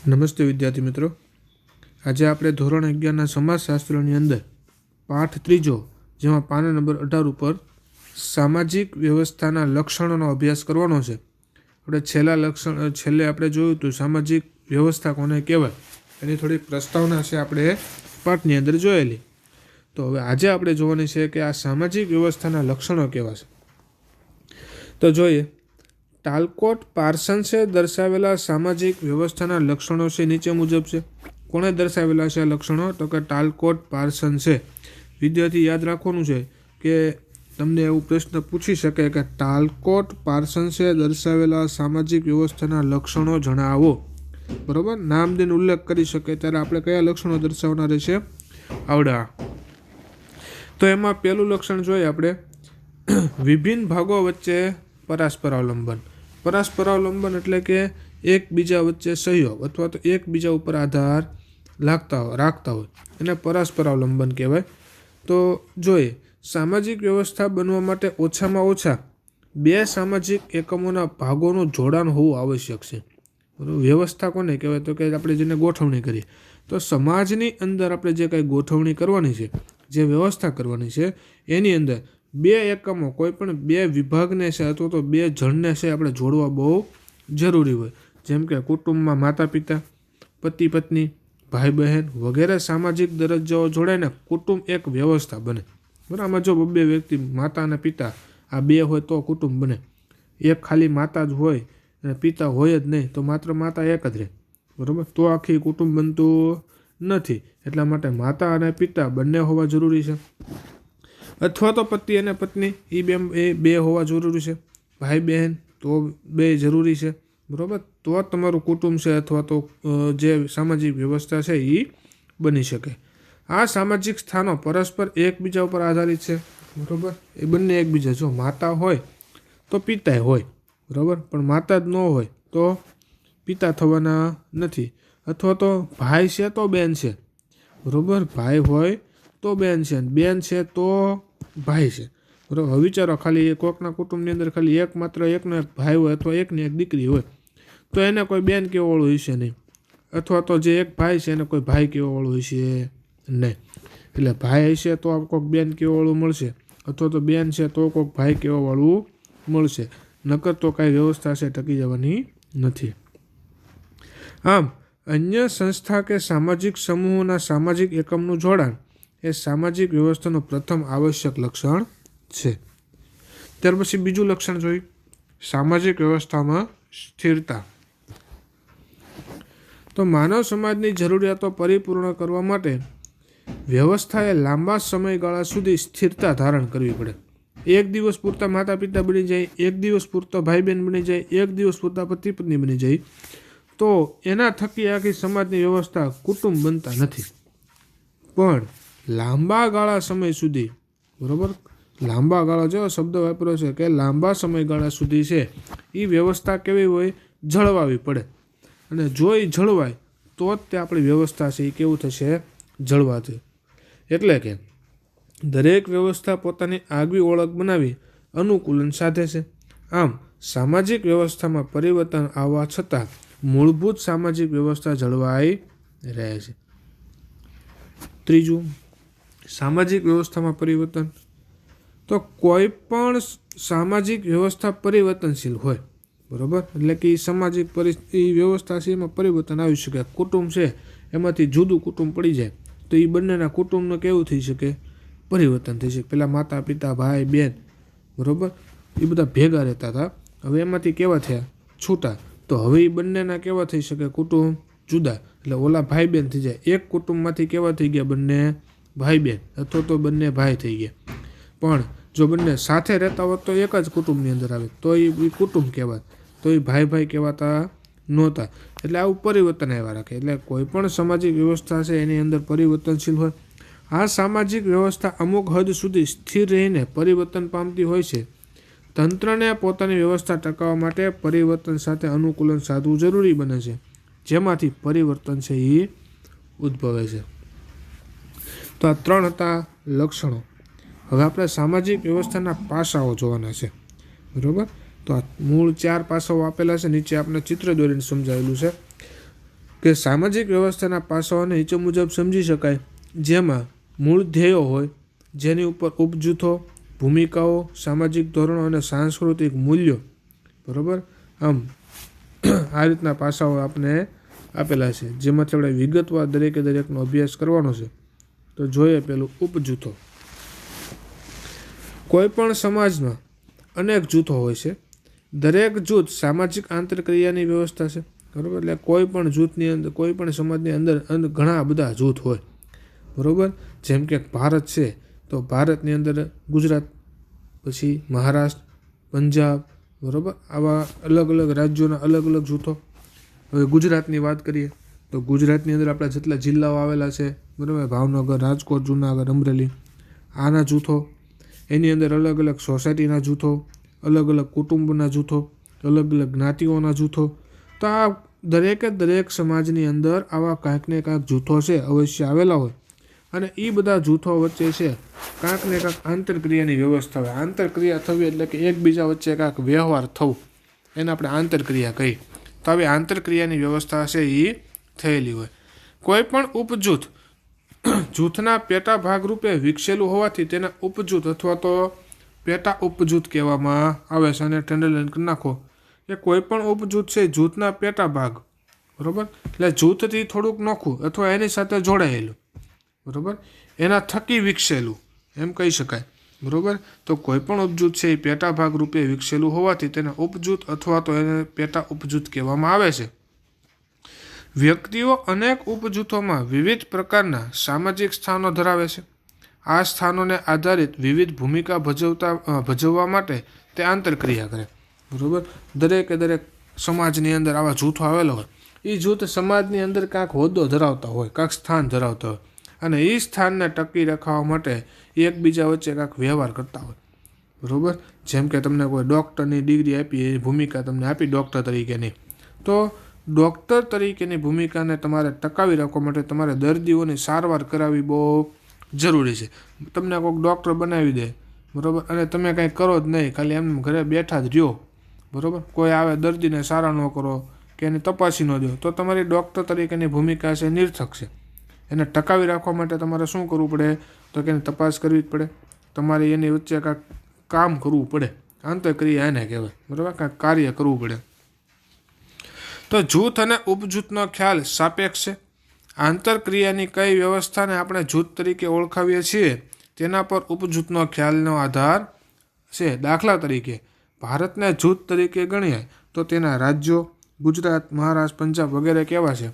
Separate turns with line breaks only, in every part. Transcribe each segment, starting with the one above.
નમસ્તે વિદ્યાર્થી મિત્રો, આજે આપણે ધોરણ 11ના સમાજશાસ્ત્રની અંદર પાઠ 3 જેમાં પાના નંબર 18 ઉપર સામાજિક વ્યવસ્થાના લક્ષણોનો અભ્યાસ કરવાનો છે. આપણે છેલ્લે આપણે જોયું હતું સામાજિક વ્યવસ્થા કોને કહેવાય એની થોડી પ્રસ્તાવના છે આપણે પાઠની અંદર જોયેલી. તો હવે આજે આપણે જોવાની છે કે આ સામાજિક વ્યવસ્થાના લક્ષણો કેવા છે. તો જોઈએ, ટાલકોટ પાર્સન્સે દર્શાવેલા સામાજિક વ્યવસ્થાના લક્ષણો છે નીચે મુજબ છે. કોણે દર્શાવેલા છે લક્ષણો? તો કે ટાલકોટ પાર્સન્સે. વિદ્યાર્થી યાદ રાખવાનું છે કે તમને એવું પ્રશ્ન પૂછી શકે કે ટાલકોટ પાર્સન્સે દર્શાવેલા સામાજિક વ્યવસ્થાના લક્ષણો જણાવો. બરાબર, નામ દઈને ઉલ્લેખ કરી શકે ત્યારે આપણે કયા લક્ષણો દર્શાવવાના રહેશે? આવડા. તો એમાં પહેલું લક્ષણ જોઈએ આપણે, વિભિન્ન ભાગો વચ્ચે પરસ્પરાવલંબન. પરસ્પરાવલંબન એટલે કે એકબીજા વચ્ચે સહયોગ અથવા તો એકબીજા ઉપર આધાર રાખતા હોય એને પરસ્પરાવલંબન કહેવાય. તો જોઈએ, સામાજિક વ્યવસ્થા બનવા માટે ઓછામાં ઓછા 2 સામાજિક એકમોના ભાગોનું જોડાણ હોવું આવશ્યક છે. વ્યવસ્થા કોને કહેવાય? તો કે આપણે જેને ગોઠવણી કરીએ. તો સમાજની અંદર આપણે જે કંઈ ગોઠવણી કરવાની છે, જે વ્યવસ્થા કરવાની છે, એની અંદર 2 એકમો, કોઈ પણ 2 વિભાગને છે અથવા તો 2 જણને છે આપણે જોડવા બહુ જરૂરી હોય. જેમ કે કુટુંબમાં માતા પિતા, પતિ પત્ની, ભાઈ બહેન વગેરે સામાજિક દરજ્જાઓ જોડાઈને કુટુંબ એક વ્યવસ્થા બને. બરાબર, આમાં જો 2 વ્યક્તિ, માતા અને પિતા, આ 2 હોય તો કુટુંબ બને. એક ખાલી માતા જ હોય અને પિતા હોય જ નહીં તો માત્ર માતા એક જ રહે. બરાબર, તો આખી કુટુંબ બનતું નથી. એટલા માટે માતા અને પિતા બંને હોવા જરૂરી છે. અથવા તો પતિ અને પત્ની એ બે હોવા જરૂરી છે. ભાઈ બહેન તો 2 જરૂરી છે. બરાબર, તો તમારું કુટુંબ છે અથવા તો જે સામાજિક વ્યવસ્થા છે એ બની શકે. આ સામાજિક સ્થાનો પરસ્પર એકબીજા ઉપર આધારિત છે. બરાબર, એ બંને એકબીજા, જો માતા હોય તો પિતા હોય. બરાબર, પણ માતા જ ન હોય તો પિતા થવાના નથી. અથવા તો ભાઈ છે તો બેન છે. બરાબર, ભાઈ હોય તો બેન છે, બેન છે તો ભાઈ છે. બરાબર, હવે વિચારો, ખાલી કોકના કુટુંબની અંદર ખાલી એકનો એક ભાઈ હોય અથવા એકની એક દીકરી હોય તો એને કોઈ બેન કહેવા વાળું હશે નહીં. અથવા તો જે એક ભાઈ છે એને કોઈ ભાઈ કહેવા વાળું હશે નહીં. એટલે ભાઈ હશે તો કોઈક બેન કહેવા વાળું મળશે, અથવા તો બેન છે તો કોઈક ભાઈ કહેવા વાળું મળશે. નકર તો કાંઈ વ્યવસ્થા છે ટકી જવાની નથી. આમ અન્ય સંસ્થા કે સામાજિક સમૂહોના સામાજિક એકમનું જોડાણ એ સામાજિક વ્યવસ્થાનું પ્રથમ આવશ્યક લક્ષણ છે. ત્યાર પછી બીજું લક્ષણ જોયું, સામાજિક વ્યવસ્થામાં સ્થિરતા. તો માનવ સમાજની જરૂરિયાતો પરિપૂર્ણ કરવા માટે વ્યવસ્થાએ લાંબા સમયગાળા સુધી સ્થિરતા ધારણ કરવી પડે. એક દિવસ પૂરતા માતા પિતા બની જાય, એક દિવસ પૂરતા ભાઈ બહેન બની જાય, એક દિવસ પૂરતા પતિ પત્ની બની જાય તો એના થકી આખી સમાજની વ્યવસ્થા કુટુંબ બનતા નથી. પણ લાંબા ગાળા સમય સુધી, બરાબર, લાંબા ગાળા, જો શબ્દ વાપર્યો છે કે લાંબા સમયગાળા સુધી છે એ વ્યવસ્થા કેવી હોય? જળવાવી પડે. અને જો એ જળવાય તો જ તે આપણી વ્યવસ્થા છે એ કેવું થશે? જળવાશે. એટલે કે દરેક વ્યવસ્થા પોતાની આગવી ઓળખ બનાવી અનુકૂલન સાધે છે. આમ સામાજિક વ્યવસ્થામાં પરિવર્તન આવવા છતાં મૂળભૂત સામાજિક વ્યવસ્થા જળવાઈ રહે છે. ત્રીજું, સામાજિક વ્યવસ્થામાં પરિવર્તન. તો કોઈ પણ સામાજિક વ્યવસ્થા પરિવર્તનશીલ હોય. બરાબર, એટલે કે સામાજિક વ્યવસ્થા છે એમાં પરિવર્તન આવી શકે. કુટુંબ છે એમાંથી જુદું કુટુંબ પડી જાય તો એ બંનેના કુટુંબનું કેવું થઈ શકે? પરિવર્તન થઈ શકે. પહેલાં માતા પિતા ભાઈ બહેન, બરાબર, એ બધા ભેગા રહેતા હતા, હવે એમાંથી કેવા થયા? છૂટા. તો હવે એ બંનેના કેવા થઈ શકે? કુટુંબ જુદા. એટલે ઓલા ભાઈ બહેન થઈ જાય. એક કુટુંબમાંથી કેવા થઈ ગયા? બંને ભાઈ બહેન અથવા તો બંને ભાઈ થઈ ગયા. પણ જો બંને સાથે રહેતા હોત તો એક જ કુટુંબની અંદર આવે તો એ કુટુંબ કહેવાય, તો એ ભાઈ ભાઈ કહેવાતા નહોતા. એટલે આવું પરિવર્તન આવ્યા રાખે. એટલે કોઈ પણ સામાજિક વ્યવસ્થા છે એની અંદર પરિવર્તનશીલ હોય. આ સામાજિક વ્યવસ્થા અમુક હદ સુધી સ્થિર રહીને પરિવર્તન પામતી હોય છે. તંત્રને પોતાની વ્યવસ્થા ટકાવવા માટે પરિવર્તન સાથે અનુકૂલન સાધવું જરૂરી બને છે, જેમાંથી પરિવર્તન છે એ ઉદ્ભવે છે. તો આ 3 હતા લક્ષણો. હવે આપણે સામાજિક વ્યવસ્થાના પાસાઓ જોવાના છે. બરાબર, તો આ મૂળ 4 પાસાઓ આપેલા છે. નીચે આપણે ચિત્ર દોરીને સમજાવેલું છે કે સામાજિક વ્યવસ્થાના પાસાઓને નીચે મુજબ સમજી શકાય, જેમાં મૂળ ધ્યેયો હોય, જેની ઉપર ઉપજૂથો, ભૂમિકાઓ, સામાજિક ધોરણો અને સાંસ્કૃતિક મૂલ્યો, બરાબર, આમ આ રીતના પાસાઓ આપણે આપેલા છે, જેમાંથી આપણે વિગતવાર દરેકનો અભ્યાસ કરવાનો છે. તો જોઈએ પેલું ઉપજૂથો. કોઈ પણ સમાજમાં અનેક જૂથો હોય છે. દરેક જૂથ સામાજિક આંતરક્રિયાની વ્યવસ્થા છે, બરાબર. એટલે કોઈ પણ જૂથની અંદર, કોઈ પણ સમાજની અંદર ઘણા બધા જૂથ હોય, બરાબર. જેમ કે ભારત છે તો ભારતની અંદર ગુજરાત, પછી મહારાષ્ટ્ર, પંજાબ, બરાબર, આવા અલગ અલગ રાજ્યોના અલગ અલગ જૂથો. હવે ગુજરાતની વાત કરીએ તો ગુજરાતની અંદર આપણા જેટલા જિલ્લાઓ આવેલા છે, બરાબર, ભાવનગર, રાજકોટ, જુનાગઢ, અમરેલી, આના જૂથો. એની અંદર અલગ અલગ સોસાયટીના જૂથો, અલગ અલગ કુટુંબના જૂથો, અલગ અલગ જ્ઞાતિઓના જૂથો. તો આ દરેક સમાજની અંદર આવા કાંઈક ને કાંઈક જૂથો છે, અવશ્ય આવેલા હોય. અને એ બધા જૂથો વચ્ચે છે કાંઈક ને કાંઈક આંતરક્રિયાની વ્યવસ્થા હોય. આંતરક્રિયા થવી એટલે કે એકબીજા વચ્ચે કાંઈક વ્યવહાર થવું, એને આપણે આંતરક્રિયા કહીએ. તો આવી આંતરક્રિયાની વ્યવસ્થા છે એ થયેલી હોય. કોઈ પણ ઉપજૂથ જૂથના પેટા ભાગરૂપે વિકસેલું હોવાથી તેને ઉપજૂથ અથવા તો પેટા ઉપજૂથ કહેવામાં આવે છે. અને અંડરલાઈન કરી નાખો કે કોઈ પણ ઉપજૂથ છે જૂથના પેટા ભાગ, બરાબર, એટલે જૂથથી થોડુંક નોખું અથવા એની સાથે જોડાયેલું, બરાબર, એના થકી વિકસેલું એમ કહી શકાય, બરાબર. તો કોઈ પણ ઉપજૂથ છે એ પેટા ભાગ રૂપે વિકસેલું હોવાથી તેને ઉપજૂથ અથવા તો એને પેટા ઉપજૂથ કહેવામાં આવે છે. વ્યક્તિઓ અનેક ઉપજૂથોમાં વિવિધ પ્રકારના સામાજિક સ્થાનો ધરાવે છે. આ સ્થાનોને આધારિત વિવિધ ભૂમિકા ભજવવા માટે તે આંતરક્રિયા કરે, બરાબર. દરેક સમાજની અંદર આવા જૂથો આવેલા હોય. એ જૂથ સમાજની અંદર કાંઈક હોદ્દો ધરાવતા હોય, કાંઈક સ્થાન ધરાવતા હોય, અને એ સ્થાનને ટકી રખાવવા માટે એકબીજા વચ્ચે કાંઈક વ્યવહાર કરતા હોય, બરાબર. જેમ કે તમને કોઈ ડૉક્ટરની ડિગ્રી આપી, એ ભૂમિકા તમને આપી ડૉક્ટર તરીકેની, તો ડૉક્ટર તરીકેની ભૂમિકાને તમારે ટકાવી રાખવા માટે તમારે દર્દીઓની સારવાર કરાવવી બહુ જરૂરી છે. તમને કોઈક ડૉક્ટર બનાવી દે, બરાબર, અને તમે કાંઈ કરો જ નહીં, ખાલી એમ ઘરે બેઠા જ રહ્યો, બરાબર, કોઈ આવે દર્દીને સારા ન કરો કે એને તપાસી ન દો, તો તમારી ડૉક્ટર તરીકેની ભૂમિકા છે નિર્થક છે. એને ટકાવી રાખવા માટે તમારે શું કરવું પડે? તો કે એની તપાસ કરવી જ પડે. તમારે એની વચ્ચે કાંઈક કામ કરવું પડે, આંતરક્રિયા એને કહેવાય, બરાબર, કાંઈક કાર્ય કરવું પડે. તો જૂથ અને ઉપજૂથનો ખ્યાલ સાપેક્ષ છે. આંતરક્રિયાની કઈ વ્યવસ્થાને આપણે જૂથ તરીકે ઓળખાવીએ છીએ તેના પર ઉપજૂથનો ખ્યાલનો આધાર છે. દાખલા તરીકે ભારતને જૂથ તરીકે ગણીએ તો તેના રાજ્યો ગુજરાત, મહારાષ્ટ્ર, પંજાબ વગેરે કેવા છે?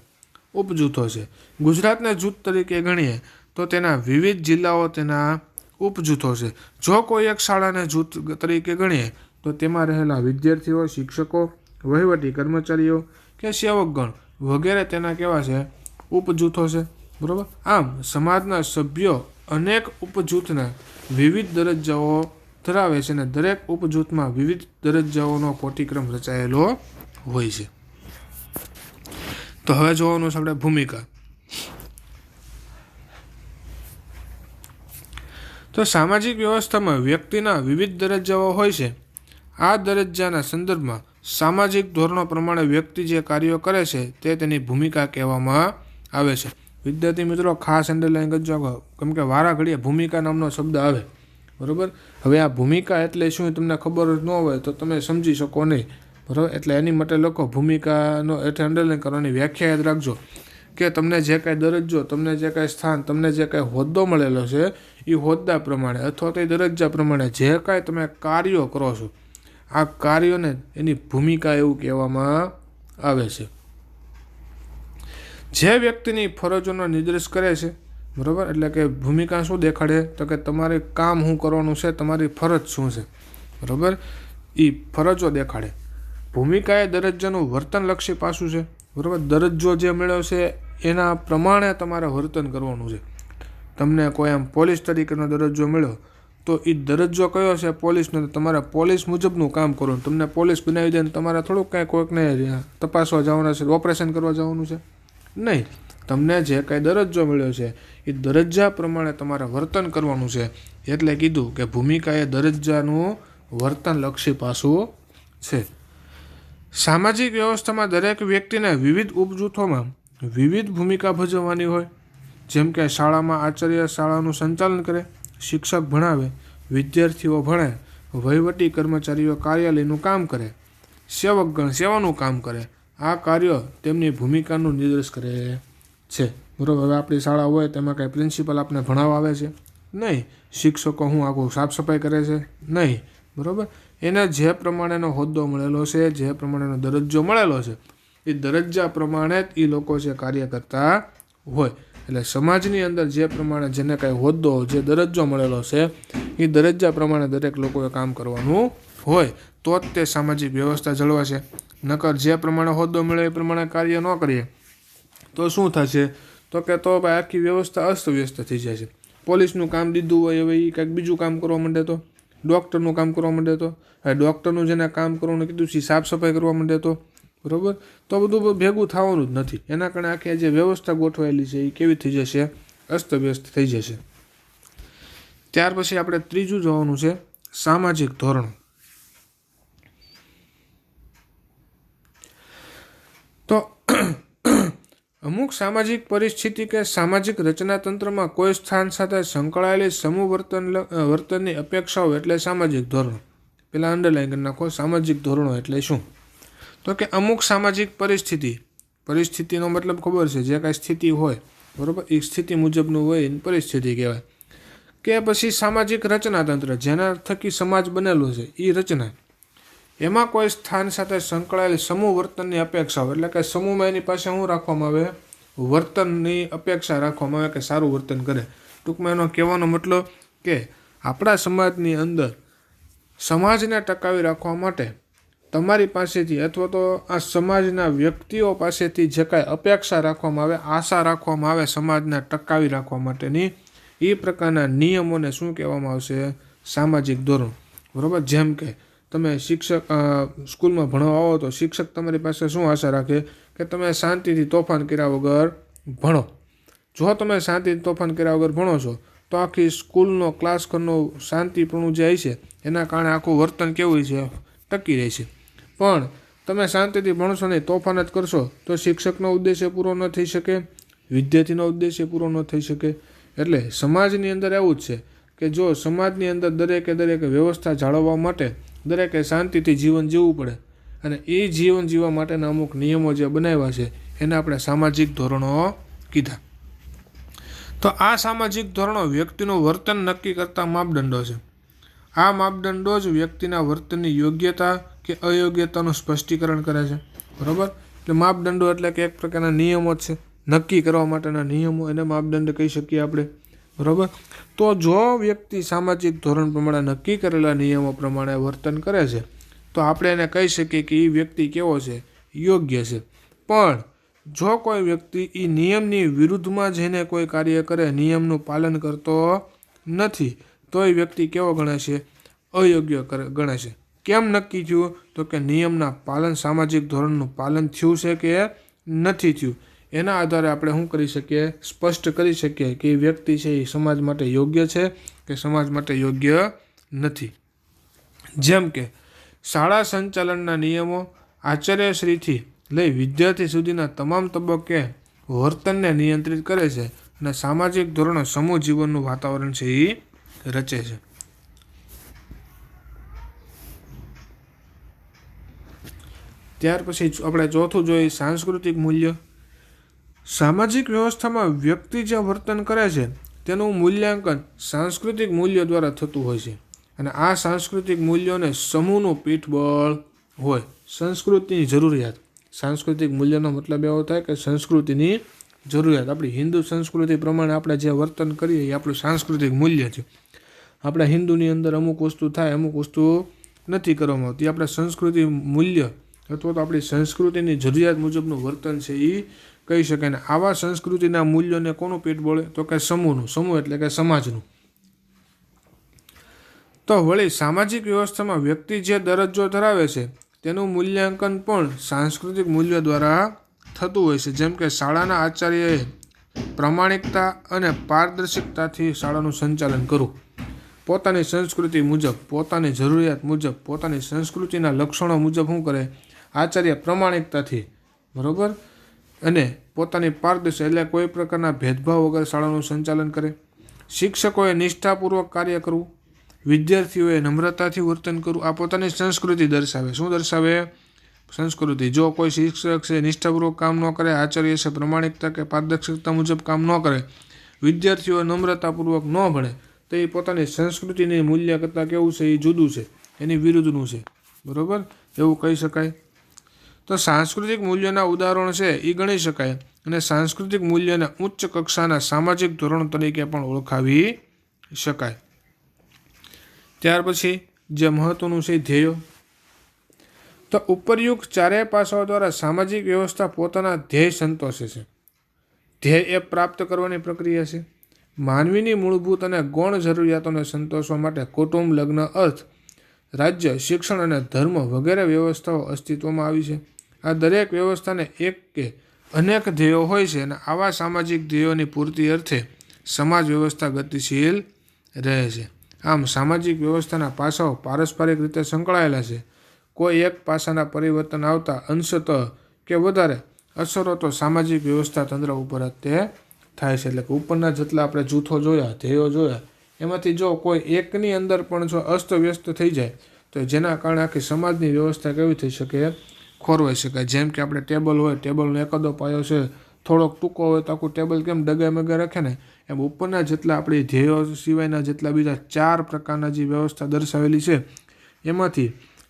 ઉપજૂથો છે. ગુજરાતને જૂથ તરીકે ગણીએ તો તેના વિવિધ જિલ્લાઓ તેના ઉપજૂથો છે. જો કોઈ એક શાળાને જૂથ તરીકે ગણીએ તો તેમાં રહેલા વિદ્યાર્થીઓ, શિક્ષકો, વહીવટી કર્મચારીઓ કે સેવકગણ વગેરે તેના કેવા છે? ઉપજૂથો છે, બરાબર. આમ સમાજના સભ્યો અનેક ઉપજૂથના વિવિધ દરજ્જાઓ ધરાવે છે અને દરેક ઉપજૂથમાં વિવિધ દરજ્જાઓનો કોટિક્રમ રચાયેલો હોય છે. તો હવે જોવાનું છે આપણે ભૂમિકા. તો સામાજિક વ્યવસ્થામાં વ્યક્તિના વિવિધ દરજ્જાઓ હોય છે. આ દરજ્જાના સંદર્ભમાં સામાજિક ધોરણો પ્રમાણે વ્યક્તિ જે કાર્યો કરે છે તે તેની ભૂમિકા કહેવામાં આવે છે. વિદ્યાર્થી મિત્રો ખાસ અંડરલાઈન કરજો, કેમ કે વારા ઘડીએ ભૂમિકા નામનો શબ્દ આવે, બરાબર. હવે આ ભૂમિકા એટલે શું તમને ખબર જ ન હોય તો તમે સમજી શકો નહીં, બરાબર. એટલે એની માટે લખો ભૂમિકાનો એટલે અંડરલાઈન કરવાની વ્યાખ્યા યાદ રાખજો કે તમને જે કાંઈ દરજ્જો, તમને જે કાંઈ સ્થાન, તમને જે કાંઈ હોદ્દો મળેલો છે એ હોદ્દા પ્રમાણે અથવા તો એ દરજ્જા પ્રમાણે જે કાંઈ તમે કાર્યો કરો છો, આ કાર્યોને એની ભૂમિકા એવું કહેવામાં આવે છે. જે વ્યક્તિની ફરજોનો નિર્દેશ કરે છે, બરાબર. એટલે કે ભૂમિકા શું દેખાડે? તો કે તમારે કામ શું કરવાનું છે, તમારી ફરજ શું છે, બરાબર, એ ફરજો દેખાડે. ભૂમિકા એ દરજ્જાનું વર્તનલક્ષી પાસું છે, બરાબર. દરજ્જો જે મળ્યો છે એના પ્રમાણે તમારે વર્તન કરવાનું છે. તમને કોઈ આમ પોલીસ તરીકેનો દરજ્જો મળ્યો તો એ દરજ્જો કયો છે? પોલીસનો. તમારે પોલીસ મુજબનું કામ કરવાનું. તમને પોલીસ બનાવી દે ને તમારે થોડુંક કાંઈ કોઈકને તપાસવા જવાના છે, ઓપરેશન કરવા જવાનું છે? નહીં. તમને જે કાંઈ દરજ્જો મળ્યો છે એ દરજ્જા પ્રમાણે તમારે વર્તન કરવાનું છે. એટલે કીધું કે ભૂમિકા એ દરજ્જાનું વર્તનલક્ષી પાસું છે. સામાજિક વ્યવસ્થામાં દરેક વ્યક્તિને વિવિધ ઉપજૂથોમાં વિવિધ ભૂમિકા ભજવવાની હોય, જેમ કે શાળામાં આચાર્ય શાળાનું સંચાલન કરે, શિક્ષક ભણાવે, વિદ્યાર્થીઓ ભણે, વહીવટી કર્મચારીઓ કાર્યાલયનું કામ કરે, સેવકગણ સેવાનું કામ કરે. આ કાર્ય તેમની ભૂમિકાનું નિર્દેશ કરે છે. બરાબર. હવે આપણી શાળા હોય તેમાં કાંઈ પ્રિન્સિપલ આપણે ભણાવવા આવે છે નહીં, શિક્ષકો હું આખું સાફ સફાઈ કરે છે નહીં. બરાબર. એને જે પ્રમાણેનો હોદ્દો મળેલો છે, જે પ્રમાણેનો દરજ્જો મળેલો છે, એ દરજ્જા પ્રમાણે જ એ લોકો છે કાર્ય કરતા હોય. એટલે સમાજની અંદર જે પ્રમાણે જેને કાંઈ હોદ્દો, જે દરજ્જો મળેલો છે, એ દરજ્જા પ્રમાણે દરેક લોકોએ કામ કરવાનું હોય, તો જ તે સામાજિક વ્યવસ્થા જળવાશે. નકર જે પ્રમાણે હોદ્દો મળે એ પ્રમાણે કાર્ય ન કરીએ તો શું થશે? તો ભાઈ આખી વ્યવસ્થા અસ્તવ્યસ્ત થઈ જાય છે. પોલીસનું કામ દીધું હોય, હવે એ કંઈક બીજું કામ કરવા માંડે તો, ડૉક્ટરનું કામ કરવા માંડે તો, હવે ડૉક્ટરનું જેને કામ કરવાનું કીધું છે સાફ સફાઈ કરવા માંડે તો, બરાબર, તો બધું ભેગું થવાનું જ નથી. એના કારણે આખી જે વ્યવસ્થા ગોઠવાયેલી છે એ કેવી થઈ જશે? અસ્તવ્યસ્ત થઈ જશે. ત્યાર પછી આપણે ત્રીજું જોવાનું છે સામાજિક ધોરણો. તો અમુક સામાજિક પરિસ્થિતિ કે સામાજિક રચનાતંત્રમાં કોઈ સ્થાન સાથે સંકળાયેલી સમૂહ વર્તનની અપેક્ષાઓ એટલે સામાજિક ધોરણો. પેલા અંડરલાઈન કરી નાખો, સામાજિક ધોરણો એટલે શું? તો કે અમુક સામાજિક પરિસ્થિતિનો મતલબ ખબર છે, જે કાંઈ સ્થિતિ હોય, બરાબર, એ સ્થિતિ મુજબનું હોય એની પરિસ્થિતિ કહેવાય. કે પછી સામાજિક રચનાતંત્ર, જેના થકી સમાજ બનેલો છે એ રચના. એમાં કોઈ સ્થાન સાથે સંકળાયેલ સમૂહ વર્તનની અપેક્ષાઓ એટલે કે સમૂહમાં એની પાસે શું રાખવામાં આવે? વર્તનની અપેક્ષા રાખવામાં આવે કે સારું વર્તન કરે. ટૂંકમાં એનો કહેવાનો મતલબ કે આપણા સમાજની અંદર સમાજને ટકાવી રાખવા માટે તમારી પાસેથી અથવા તો આ સમાજના વ્યક્તિઓ પાસેથી જે કાંઈ અપેક્ષા રાખવામાં આવે, આશા રાખવામાં આવે સમાજને ટકાવી રાખવા માટેની, એ પ્રકારના નિયમોને શું કહેવામાં આવશે? સામાજિક ધોરણ. બરાબર. જેમ કે તમે શિક્ષક સ્કૂલમાં ભણવા આવો તો શિક્ષક તમારી પાસે શું આશા રાખે? કે તમે શાંતિથી તોફાન કર્યા વગર ભણો. જો તમે શાંતિથી તોફાન કર્યા વગર ભણો છો તો આખી સ્કૂલનો ક્લાસખંડનો શાંતિપૂર્ણ જે છે એના કારણે આખું વર્તન કેવું છે? ટકી રહે છે. પણ તમે શાંતિથી ભણશો નહીં, તોફાન જ કરશો તો શિક્ષકનો ઉદ્દેશ્ય પૂરો ન થઈ શકે, વિદ્યાર્થીનો ઉદ્દેશ્ય પૂરો ન થઈ શકે. એટલે સમાજની અંદર એવું જ છે કે જો સમાજની અંદર દરેકે વ્યવસ્થા જાળવવા માટે દરેકે શાંતિથી જીવન જીવવું પડે, અને એ જીવન જીવવા માટેના અમુક નિયમો જે બનાવ્યા છે એને આપણે સામાજિક ધોરણો કીધા. તો આ સામાજિક ધોરણો વ્યક્તિનું વર્તન નક્કી કરતા માપદંડો છે. આ માપદંડો જ વ્યક્તિના વર્તનની યોગ્યતા કે અયોગ્યતાનું સ્પષ્ટીકરણ કરે છે. બરાબર. એટલે માપદંડો એટલે કે એક પ્રકારના નિયમો જ છે, નક્કી કરવા માટેના નિયમો, એને માપદંડ કહી શકીએ આપણે. બરાબર. તો જો વ્યક્તિ સામાજિક ધોરણ પ્રમાણે નક્કી કરેલા નિયમો પ્રમાણે વર્તન કરે છે તો આપણે એને કહી શકીએ કે એ વ્યક્તિ કેવો છે? યોગ્ય છે. પણ જો કોઈ વ્યક્તિ એ નિયમની વિરુદ્ધમાં જઈને કોઈ કાર્ય કરે, નિયમનું પાલન કરતો નથી, તો એ વ્યક્તિ કેવો ગણે છે? અયોગ્ય ગણે છે. કેમ નક્કી થયું? તો કે નિયમના પાલન, સામાજિક ધોરણનું પાલન થયું છે કે નથી થયું, એના આધારે આપણે શું કરી શકીએ? સ્પષ્ટ કરી શકીએ કે એ વ્યક્તિ છે એ સમાજ માટે યોગ્ય છે કે સમાજ માટે યોગ્ય નથી. જેમ કે શાળા સંચાલનના નિયમો આચાર્યશ્રીથી લઈ વિદ્યાર્થી સુધીના તમામ તબક્કે વર્તનને નિયંત્રિત કરે છે, અને સામાજિક ધોરણો સમૂહ જીવનનું વાતાવરણ છે એ રચે છે. ત્યાર પછી આપણે ચોથું જોઈએ સાંસ્કૃતિક મૂલ્ય. સામાજિક વ્યવસ્થામાં વ્યક્તિ જે વર્તન કરે છે તેનું મૂલ્યાંકન સાંસ્કૃતિક મૂલ્યો દ્વારા થતું હોય છે, અને આ સાંસ્કૃતિક મૂલ્યોને સમૂહનું પીઠબળ હોય. સંસ્કૃતિની જરૂરિયાત. સાંસ્કૃતિક મૂલ્યનો મતલબ એવો થાય કે સંસ્કૃતિની જરૂરિયાત. આપણી હિન્દુ સંસ્કૃતિ પ્રમાણે આપણે જે વર્તન કરીએ એ આપણું સાંસ્કૃતિક મૂલ્ય છે. આપણા હિન્દુની અંદર અમુક વસ્તુ થાય, અમુક વસ્તુ નથી કરવામાં આવતી. આપણે સંસ્કૃતિ મૂલ્ય અથવા તો આપણી સંસ્કૃતિની જરૂરિયાત મુજબનું વર્તન છે એ કહી શકાય. ને આવા સંસ્કૃતિના મૂલ્યોને કોનું પેટ બોલે? તો કે સમૂહનું. સમૂહ એટલે કે સમાજનું. તો વળી સામાજિક વ્યવસ્થામાં વ્યક્તિ જે દરજ્જો ધરાવે છે તેનું મૂલ્યાંકન પણ સાંસ્કૃતિક મૂલ્યો દ્વારા થતું હોય છે. જેમ કે શાળાના આચાર્યએ પ્રામાણિકતા અને પારદર્શકતાથી શાળાનું સંચાલન કરવું. પોતાની સંસ્કૃતિ મુજબ, પોતાની જરૂરિયાત મુજબ, પોતાની સંસ્કૃતિના લક્ષણો મુજબ શું કરે? આચાર્ય પ્રામાણિકતાથી, બરાબર, અને પોતાની પારદર્શિતા એટલે કોઈ પ્રકારના ભેદભાવ વગર શાળાનું સંચાલન કરે. શિક્ષકોએ નિષ્ઠાપૂર્વક કાર્ય કરવું, વિદ્યાર્થીઓએ નમ્રતાથી વર્તન કરવું. આ પોતાની સંસ્કૃતિ દર્શાવે. શું દર્શાવે? સંસ્કૃતિ. જો કોઈ શિક્ષક છે નિષ્ઠાપૂર્વક કામ ન કરે, આચાર્ય છે પ્રમાણિકતા કે પારદર્શકતા મુજબ કામ ન કરે, વિદ્યાર્થીઓ નમ્રતાપૂર્વક ન ભણે, તો એ પોતાની સંસ્કૃતિની મૂલ્ય કરતાં કેવું છે? એ જુદું છે, એની વિરુદ્ધનું છે. બરાબર? એવું કહી શકાય. તો સાંસ્કૃતિક મૂલ્યોના ઉદાહરણ છે એ ગણી શકાય અને સાંસ્કૃતિક મૂલ્યને ઉચ્ચ કક્ષાના સામાજિક ધોરણ તરીકે પણ ઓળખાવી શકાય. ત્યાર પછી જે મહત્વનું છે ધ્યેયો. તો ઉપરયુક્ત ચારેય પાસાઓ દ્વારા સામાજિક વ્યવસ્થા પોતાના ધ્યેય સંતોષે છે. ધ્યેય એ પ્રાપ્ત કરવાની પ્રક્રિયા છે. માનવીની મૂળભૂત અને ગૌણ જરૂરિયાતોને સંતોષવા માટે કુટુંબ, લગ્ન, અર્થ, રાજ્ય, શિક્ષણ અને ધર્મ વગેરે વ્યવસ્થાઓ અસ્તિત્વમાં આવી છે. આ દરેક વ્યવસ્થાને એક કે અનેક ધ્યેયો હોય છે અને આવા સામાજિક ધ્યેયોની પૂર્તિ અર્થે સમાજ વ્યવસ્થા ગતિશીલ રહે છે. આમ સામાજિક વ્યવસ્થાના પાસાઓ પારસ્પરિક રીતે સંકળાયેલા છે. કોઈ એક પાસાના પરિવર્તન આવતા અંશતઃ કે વધારે અસરો તો સામાજિક વ્યવસ્થા તંત્ર ઉપર જ તે થાય છે. એટલે કે ઉપરના જેટલા આપણે જૂથો જોયા, ધ્યેયો જોયા, એમાંથી જો કોઈ એકની અંદર પણ જો અસ્તવ્યસ્ત થઈ જાય તો જેના કારણે આખી સમાજની વ્યવસ્થા કેવી થઈ શકે? ખોરવાઈ શકાય. જેમ કે આપણે ટેબલ હોય, ટેબલનો એકાદો પાયો છે થોડોક ટૂંકો હોય તો આખું ટેબલ કેમ ડગે મગે રાખે ને, એમ ઉપરના જેટલા આપણી ધ્યેયો સિવાયના જેટલા બીજા 4 પ્રકારના જે વ્યવસ્થા દર્શાવેલી છે એમાંથી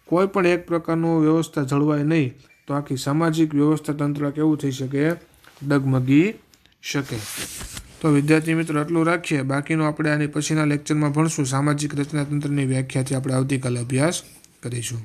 કોઈ પણ એક પ્રકારનું વ્યવસ્થા જળવાય નહીં તો આખી સામાજિક વ્યવસ્થા તંત્ર કેવું થઈ શકે? ડગમગી શકે. તો વિદ્યાર્થી મિત્રો આટલું રાખીએ. બાકીનું આપણે આની પછીના લેક્ચરમાં ભણશું. સામાજિક રચના તંત્રની વ્યાખ્યાથી આપણે આવતીકાલે અભ્યાસ કરીશું.